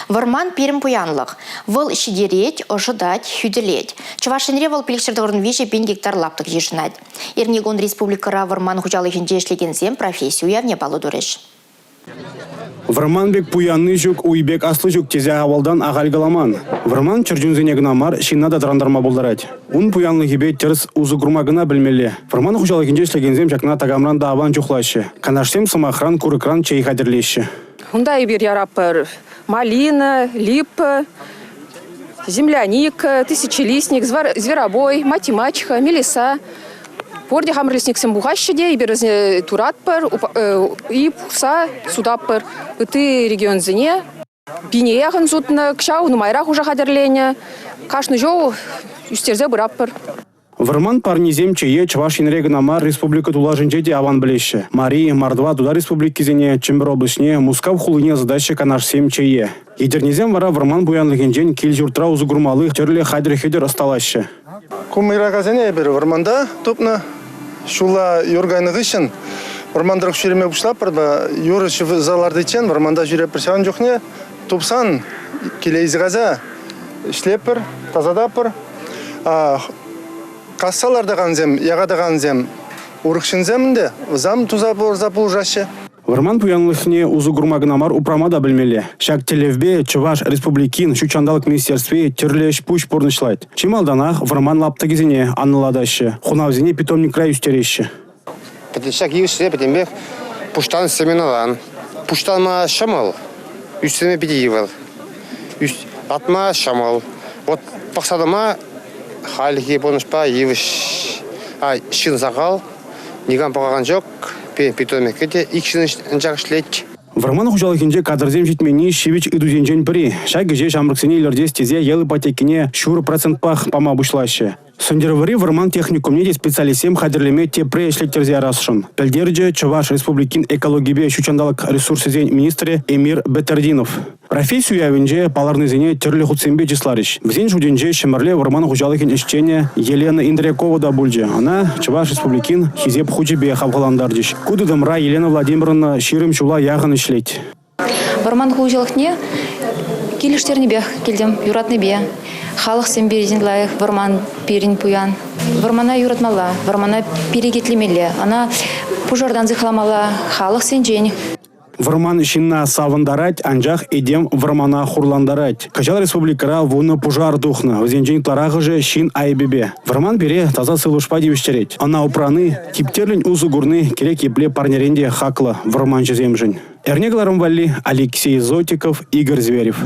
Варман пирим пуянлық. Выл шидереть, ожидать, хюделеть. Чувашинре выл пилікшердорын виже 5 гектар лаптық ешінад. Ернегон республикара варман хучалығын дешлегензем профессию явне балы дұреш. Варманбек пуянны жүк, уйбек аслы жүк тезе авалдан ағалгаламан. Варман чыржунзенегіна мар шинада дырандарма болдарад. Ун пуянны гебе терс узы гурмагына білмелі. Варман хучалығын дешлегензем жақна тагамран да аван жүхлашы. Канашсем самахран курыкран чей хадерлеші. Хундай бир ярапыр малина, липа, земляника, тысячелистник, зверобой, мать-мачеха, мелиса. Порди хамрыльсник сэмбухащеде, и берез туратпыр, и пуса судаппыр. Ты регион зене, пинеяхын зутны, кшау, нумайрах уже хадерлене, кашны жоу, юстерзе быраппыр. Варман парнизем чее Чувашинрег намар республика тулажынчеде аван білеші. Мари, Мардва туда республики зене, Чембер облысне, Мускав хулыне задача канашсем чее. Едернезем вара Варман буянлыгенжен кил журтра узугурмалы терле хайдер-хедер осталашы. Кумирага зене бері Варманда топна шула юргайны үшін Вармандырық шүреме бұшлапыр ба, юры заларды чен Варманда жүрепір саған жоқне, топсан келейзіғаза ішлепір, тазадапыр. Кассаларда ғанзем, яғада ғанзем, урықшынземінде, зам тузапыр запыл жашы. Варман пуянлыхне узу гурмагынамар упрамада білмелі. Шак телевбе Чуваш республикин шучандалық министерстве терлеш пуш порнышлайд. Чималданах Варман лапта кезене анныладашы. Хунавзене питомник край үстереші. Шак евшіне бітембек пуштан семеналан. Пуштанма шамал, үстеме бедеевал. Атма шамал. Вот пақсадама халихи бонышпа евіш. Шын зағал, неган пағаған жоқ. Питомекете икшин жақшлетч. Варман хужалыкинже кадрзем жетмени шивич идузенжен при. Шагеже шамрыксене лердес тезе ел ипотекине шур процентпах пама бушлаще. Сондервари Варман техникумнеде специалисем хадерлеме те прешлеттерзе арасшын. Пельдерже Чуваш республикин экологибе шучандалык ресурсызен министре Эмир Бетердинов. Профессию явинже паларнызене терле худсембе числарищ. Взен жуденже шемерле Варман хужалыкин ишчене Елена Индрякова да бульже. Она Чуваш республикин хизеп хучебе хавгаландардиш. Кудыдымра Елена Владимировна ширым чула яғын ишлеть. Варман хужалыкне келіштернебе келдем, юратнебе. Халық сенберден лайық Варман перін пуян. Вармана юратмала, Вармана перегетлемелі. Ана пужардан зыхламала, халық сенжен. Варман шинна савандарать, анжах идем Вармана хурландарать. Качал республикара вуны пужар духна. Взенжен тарағы же шин айбебе. Варман бере таза сылушпа девіштереть. Ана упраны, типтерлін узу гурны, керек епле парнеренде хакла Варман жеземжен. Эрнегларым валли Алексей Зотиков, Игорь Зверев.